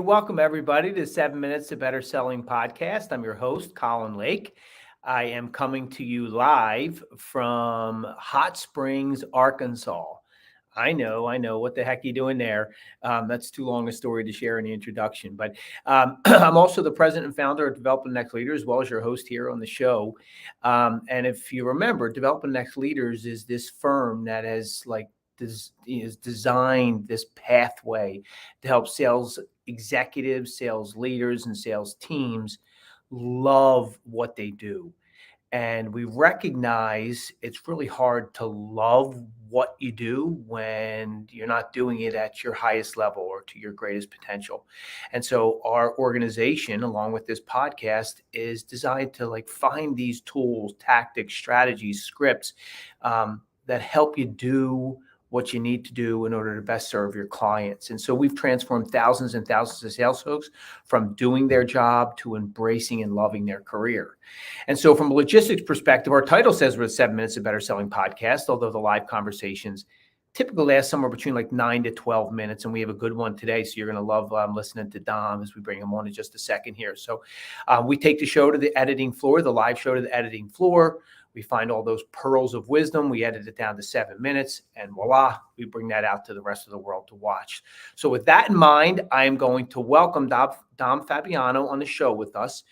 welcome everybody to 7 Minutes to Better Selling podcast. I'm your host, Colin Lake. I am coming to you live from Hot Springs, Arkansas. I know. What the heck are you doing there? That's too long a story to share in the introduction. But I'm also the president and founder of Developing Next Leader, as well as your host here on the show. And if you remember, Developing Next Leaders is this firm that has is designed this pathway to help sales executives, sales leaders, and sales teams love what they do. And we recognize it's really hard to love what you do when you're not doing it at your highest level or to your greatest potential. And so our organization, along with this podcast, is designed to find these tools, tactics, strategies, scripts that help you do what you need to do in order to best serve your clients. And so we've transformed thousands and thousands of sales folks from doing their job to embracing and loving their career. And so from a logistics perspective, our title says we're the 7 Minutes of Better Selling podcast, although the live conversations typically last somewhere between 9 to 12 minutes. And we have a good one today. So you're going to love listening to Dom as we bring him on in just a second here. So we take the show to the editing floor, the live show to the editing floor. We find all those pearls of wisdom. We edit it down to 7 minutes, and voila, we bring that out to the rest of the world to watch. So with that in mind, I am going to welcome Dom Fabiano on the show with us.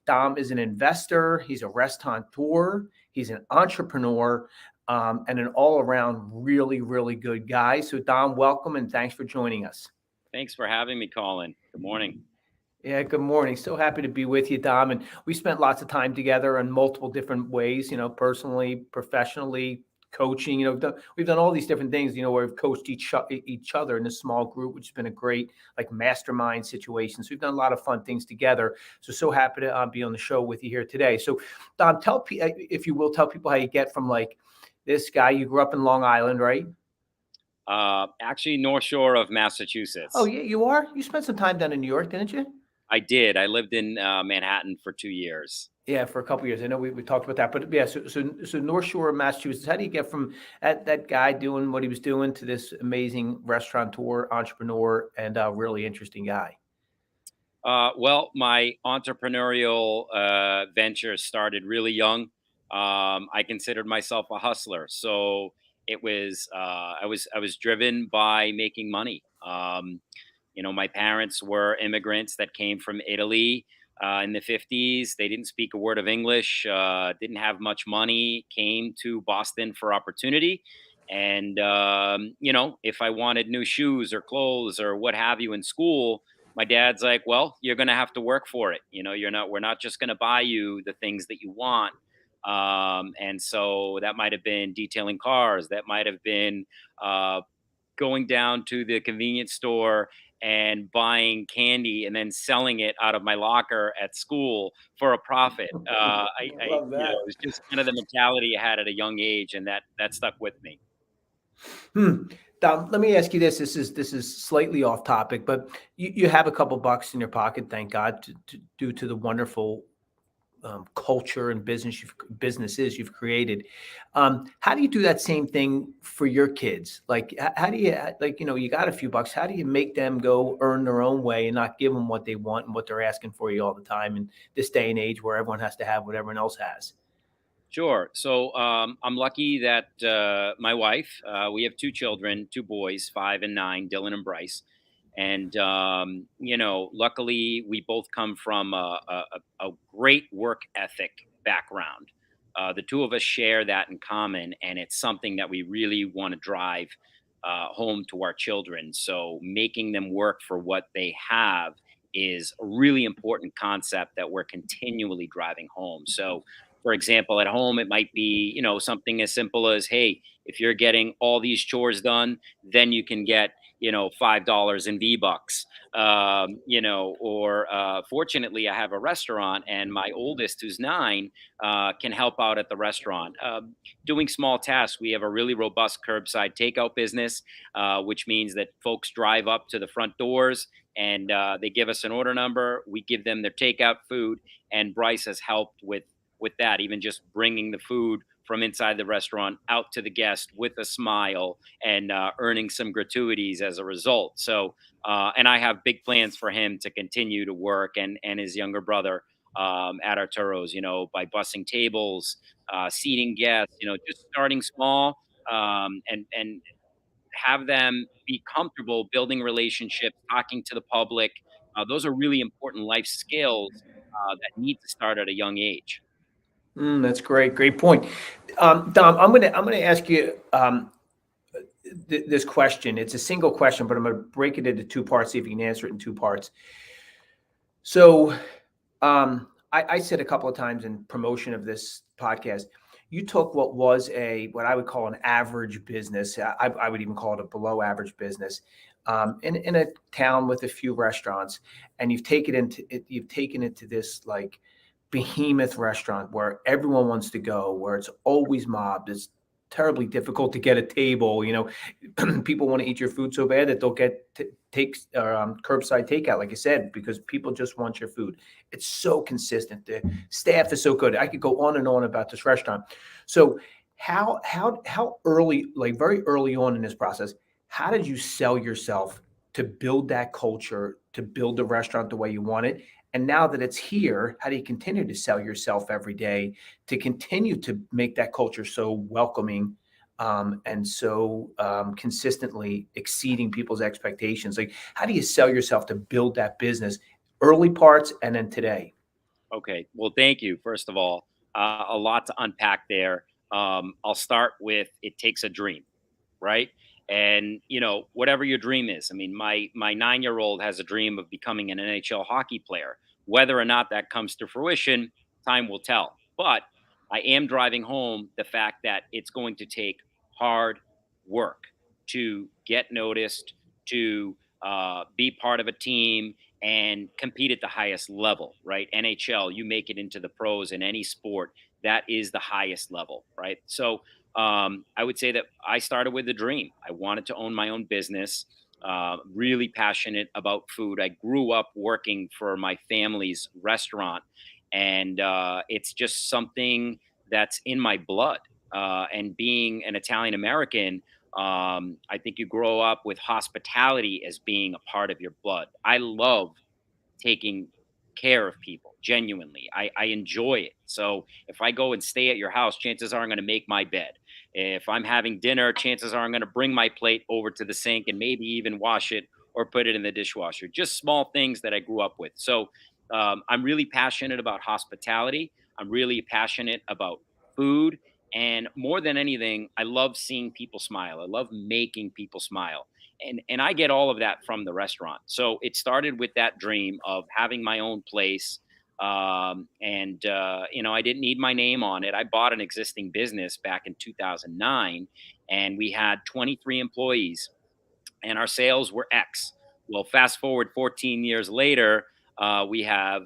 Dom is an investor. He's a restaurateur. He's an entrepreneur and an all-around really, really good guy. So Dom, welcome, and thanks for joining us. Thanks for having me, Colin. Good morning. Yeah, good morning. So happy to be with you, Dom. And we spent lots of time together in multiple different ways, personally, professionally, coaching. We've done all these different things, where we've coached each other in a small group, which has been a great mastermind situation. So we've done a lot of fun things together. So happy to be on the show with you here today. So Dom, if you will, tell people how you get from this guy. You grew up in Long Island, right? Actually, North Shore of Massachusetts. Oh, yeah, you are? You spent some time down in New York, didn't you? I did. I lived in Manhattan for 2 years. Yeah, for a couple of years. I know we talked about that, but yeah. So North Shore of Massachusetts. How do you get from that guy doing what he was doing to this amazing restaurateur, entrepreneur, and really interesting guy? Well, my entrepreneurial venture started really young. I considered myself a hustler, so it was I was driven by making money. My parents were immigrants that came from Italy in the 50s. They didn't speak a word of English, didn't have much money, came to Boston for opportunity. And, if I wanted new shoes or clothes or what have you in school, my dad's like, well, you're going to have to work for it. We're not just going to buy you the things that you want. And so that might have been detailing cars. That might have been going down to the convenience store and buying candy and then selling it out of my locker at school for a profit. I love that. It was just kind of the mentality I had at a young age, and that stuck with me. Dom, let me ask you this. This is slightly off topic, but you have a couple bucks in your pocket, thank God, due to the wonderful culture and businesses you've created. How do you do that same thing for your kids? How do you, you got a few bucks. How do you make them go earn their own way and not give them what they want and what they're asking for you all the time in this day and age where everyone has to have what everyone else has? Sure. So I'm lucky that my wife, we have 2 children, 2 boys, 5 and 9, Dylan and Bryce. And, luckily we both come from a great work ethic background. The 2 of us share that in common, and it's something that we really want to drive home to our children. So making them work for what they have is a really important concept that we're continually driving home. So, for example, at home, it might be, something as simple as, hey, if you're getting all these chores done, then you can get, $5 in V-Bucks. Or fortunately, I have a restaurant, and my oldest, who's 9, can help out at the restaurant. Doing small tasks. We have a really robust curbside takeout business, which means that folks drive up to the front doors and they give us an order number. We give them their takeout food, and Bryce has helped with that, even just bringing the food from inside the restaurant out to the guest with a smile and earning some gratuities as a result. So, and I have big plans for him to continue to work and his younger brother at Arturo's, by bussing tables, seating guests, just starting small and have them be comfortable building relationships, talking to the public. Those are really important life skills that need to start at a young age. That's great. Great point. Dom, I'm gonna ask you this question. It's a single question, but I'm gonna break it into two parts. See if you can answer it in two parts. So, I said a couple of times in promotion of this podcast, you took what was what I would call an average business. I would even call it a below average business, in a town with a few restaurants, and you've taken it to this like behemoth restaurant where everyone wants to go, where it's always mobbed. It's terribly difficult to get a table. People want to eat your food so bad that they'll get take curbside takeout, like I said, because people just want your food. It's so consistent. The staff is so good. I could go on and on about this restaurant. So how early, like very early on in this process, how did you sell yourself to build that culture, to build the restaurant the way you want it? And now that it's here, how do you continue to sell yourself every day to continue to make that culture so welcoming, and so consistently exceeding people's expectations? Like, how do you sell yourself to build that business, early parts and then today? Okay. Well, thank you. First of all, a lot to unpack there. I'll start with it takes a dream, right? And whatever your dream is. I mean, my 9 year old has a dream of becoming an NHL hockey player. Whether or not that comes to fruition, time will tell. But I am driving home the fact that it's going to take hard work to get noticed, to be part of a team, and compete at the highest level, right? NHL, you make it into the pros in any sport, that is the highest level, right? So I would say that I started with a dream. I wanted to own my own business. Really passionate about food. I grew up working for my family's restaurant, and it's just something that's in my blood. And being an Italian American, I think you grow up with hospitality as being a part of your blood. I love taking care of people genuinely. I enjoy it. So if I go and stay at your house, chances are I'm going to make my bed. If I'm having dinner, chances are I'm going to bring my plate over to the sink and maybe even wash it or put it in the dishwasher. Just small things that I grew up with. So I'm really passionate about hospitality. I'm really passionate about food. And more than anything, I love seeing people smile. I love making people smile, and I get all of that from the restaurant. So it started with that dream of having my own place. And I didn't need my name on it. I bought an existing business back in 2009, and we had 23 employees and our sales were X. Well, fast forward 14 years later, we have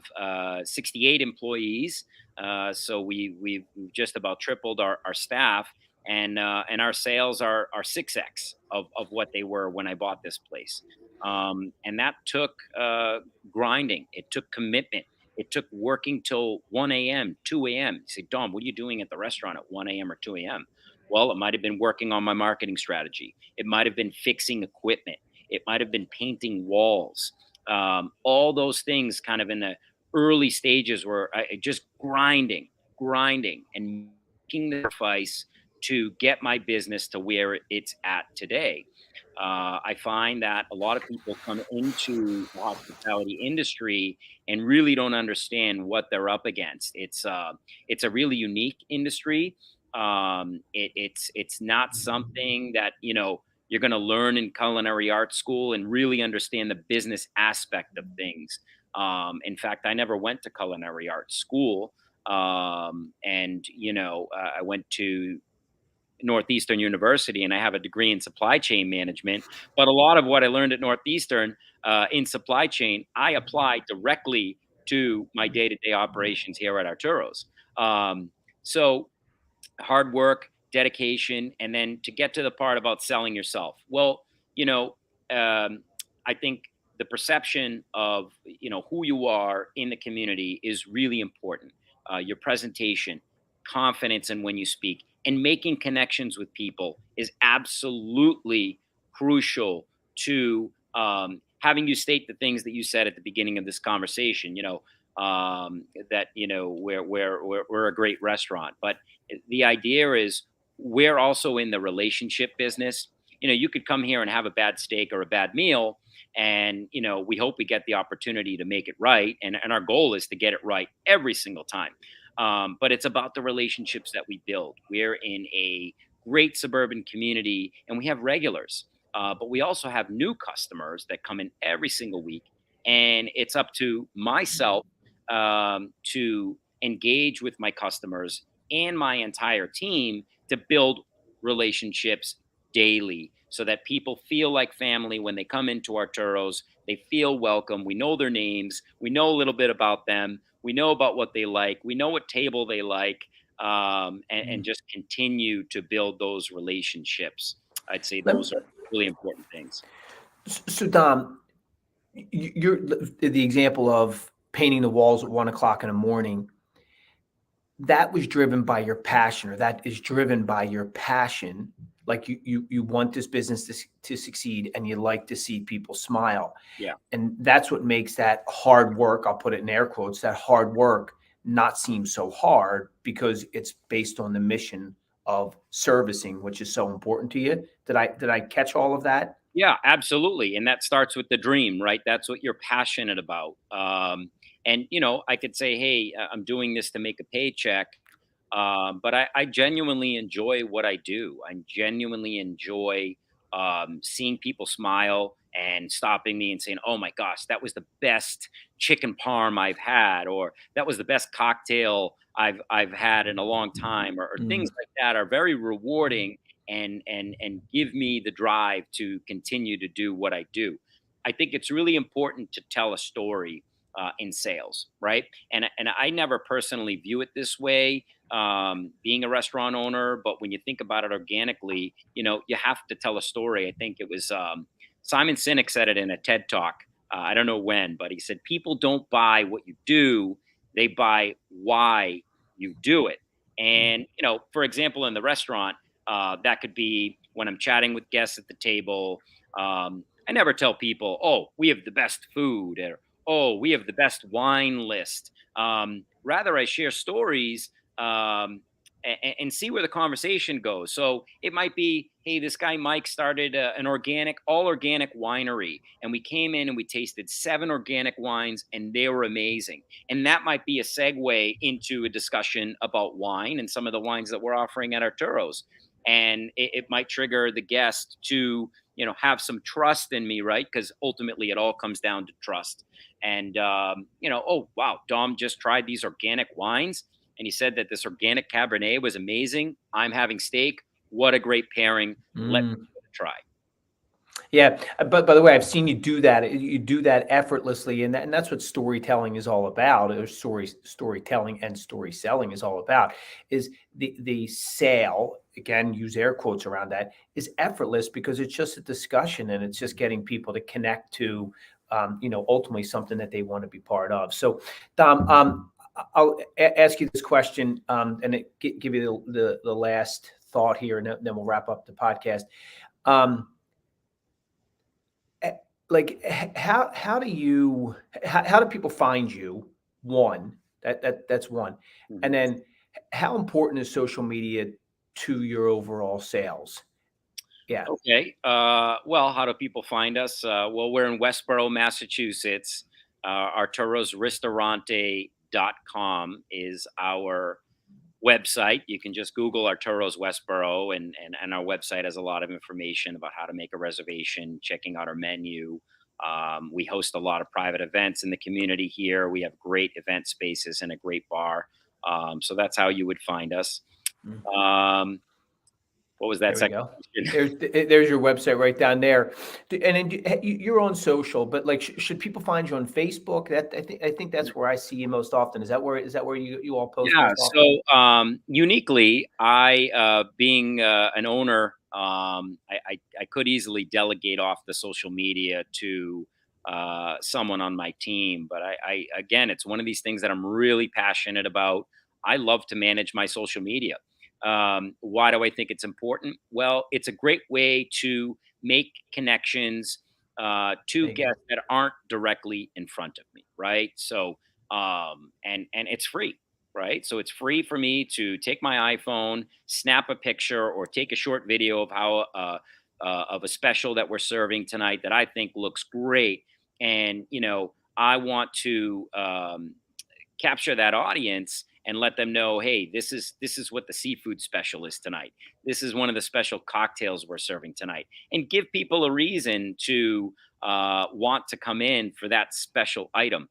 68 employees. So we've just about tripled our staff, and our sales are 6X of what they were when I bought this place. And that took grinding. It took commitment. It took working till 1 a.m., 2 a.m. You say, Dom, what are you doing at the restaurant at 1 a.m. or 2 a.m.? Well, it might have been working on my marketing strategy. It might have been fixing equipment. It might have been painting walls. All those things kind of in the early stages were just grinding, and making the sacrifice to get my business to where it's at today. I find that a lot of people come into the hospitality industry and really don't understand what they're up against. It's a really unique industry. It's not something that you're going to learn in culinary art school and really understand the business aspect of things. In fact, I never went to culinary art school, and I went to Northeastern University, and I have a degree in supply chain management. But a lot of what I learned at Northeastern in supply chain, I applied directly to my day-to-day operations here at Arturo's. So hard work, dedication, and then to get to the part about selling yourself. Well, I think the perception of who you are in the community is really important. Your presentation, confidence in when you speak, And making connections with people is absolutely crucial to having you state the things that you said at the beginning of this conversation. That we're a great restaurant, but the idea is we're also in the relationship business. You could come here and have a bad steak or a bad meal, and we hope we get the opportunity to make it right, and our goal is to get it right every single time. But it's about the relationships that we build. We're in a great suburban community, and we have regulars, but we also have new customers that come in every single week. And it's up to myself to engage with my customers and my entire team to build relationships daily so that people feel like family when they come into Arturo's. They feel welcome. We know their names. We know a little bit about them. We know about what they like. We know what table they like, and Mm. just continue to build those relationships. I'd say Let, those are really important things. so Dom, you're the example of painting the walls at 1 o'clock in the morning. That was driven by your passion, or that is driven by your passion. Like you want this business to succeed, and you like to see people smile. Yeah. And that's what makes that hard work, I'll put it in air quotes, that hard work not seem so hard, because it's based on the mission of servicing, which is so important to you. Did I catch all of that? Yeah, absolutely. And that starts with the dream, right? That's what you're passionate about. And, I could say, hey, I'm doing this to make a paycheck. But I genuinely enjoy what I do. I genuinely enjoy seeing people smile and stopping me and saying, "Oh my gosh, that was the best chicken parm I've had," or "That was the best cocktail I've had in a long time," or things Mm. like that are very rewarding and give me the drive to continue to do what I do. I think it's really important to tell a story in sales, right? And I never personally view it this way, being a restaurant owner. But when you think about it organically, you have to tell a story. I think it was Simon Sinek said it in a TED talk. I don't know when, but he said, people don't buy what you do, they buy why you do it. And, for example, in the restaurant, that could be when I'm chatting with guests at the table. I never tell people, oh, we have the best food, or, oh, we have the best wine list. Rather, I share stories, and see where the conversation goes. So it might be, hey, this guy Mike started an all organic winery, and we came in and we tasted 7 organic wines, and they were amazing. And that might be a segue into a discussion about wine and some of the wines that we're offering at Arturo's. And it might trigger the guest to, have some trust in me, right? Because ultimately it all comes down to trust. And, oh, wow, Dom just tried these organic wines, and he said that this organic Cabernet was amazing. I'm having steak. What a great pairing. Let me Mm. give it a try. Yeah, but by the way, I've seen you do that. You do that effortlessly, and that's what storytelling is all about. Or storytelling and story selling is all about. Is the sale, again? Use air quotes around that, is effortless, because it's just a discussion, and it's just getting people to connect to, ultimately something that they want to be part of. So, Dom, I'll ask you this question, and give you the last thought here, and then we'll wrap up the podcast. Um, like, how do people find you? One, that's one. And Mhm. then, how important is social media to your overall sales? Yeah. Okay. Well, how do people find us? Well, we're in Westboro, Massachusetts. ArturosRestaurante.com is our website. You can just Google Arturo's Westboro, and our website has a lot of information about how to make a reservation, checking out our menu. We host a lot of private events in the community here. We have great event spaces and a great bar. So that's how you would find us. Mm. Um, what was that There we second go. question? There's your website right down there. And then, you're on social, but like, should people find you on Facebook? That I think that's where I see you most often. Is that where you all post Yeah. most often? So uniquely, being an owner, I could easily delegate off the social media to someone on my team. But again, it's one of these things that I'm really passionate about. I love to manage my social media. Why do I think it's important? Well, it's a great way to make connections to Thank you. guests that aren't directly in front of me, right? So, and it's free, right? So it's free for me to take my iPhone, snap a picture, or take a short video of how of a special that we're serving tonight that I think looks great, and I want to capture that audience and let them know, hey, this is what the seafood special is tonight. This is one of the special cocktails we're serving tonight, and give people a reason to want to come in for that special item.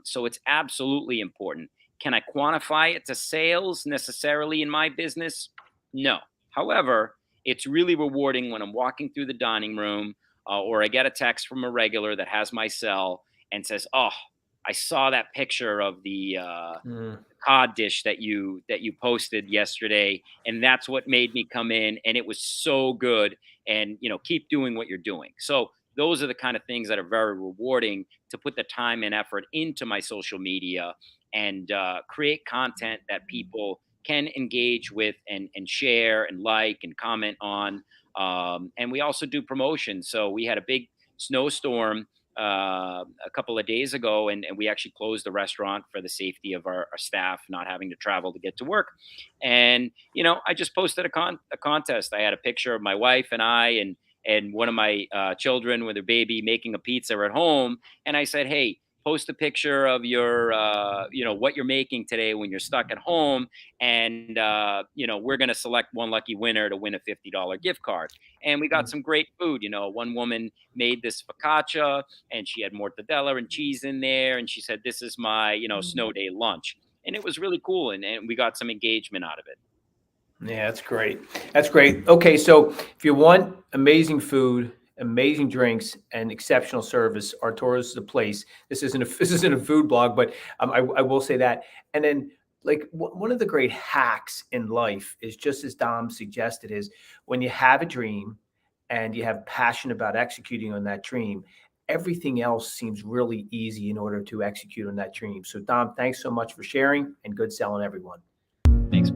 So it's absolutely important. Can I quantify it to sales necessarily in my business? No. However, it's really rewarding when I'm walking through the dining room, or I get a text from a regular that has my cell and says, "Oh, I saw that picture of the Mm. cod dish that you posted yesterday, and that's what made me come in, and it was so good. And keep doing what you're doing." So those are the kind of things that are very rewarding, to put the time and effort into my social media and create content that people can engage with and share and like and comment on. And we also do promotions. So we had a big snowstorm a couple of days ago, and we actually closed the restaurant for the safety of our staff not having to travel to get to work. And I just posted a contest. I had a picture of my wife and I, and one of my children with her baby making a pizza at home, and I said, hey, post a picture of your what you're making today when you're stuck at home, and we're going to select one lucky winner to win a $50 gift card. And we got Mm. some great food. One woman made this focaccia, and she had mortadella and cheese in there, and she said, this is my snow day lunch. And it was really cool, and we got some engagement out of it. Yeah, that's great. That's great. Okay, so if you want amazing food, amazing drinks, and exceptional service, Artoro's is the place. This isn't a food blog, but I will say that. And then, like one of the great hacks in life is, just as Dom suggested, is when you have a dream and you have passion about executing on that dream, everything else seems really easy in order to execute on that dream. So, Dom, thanks so much for sharing, and good selling, everyone. Thanks.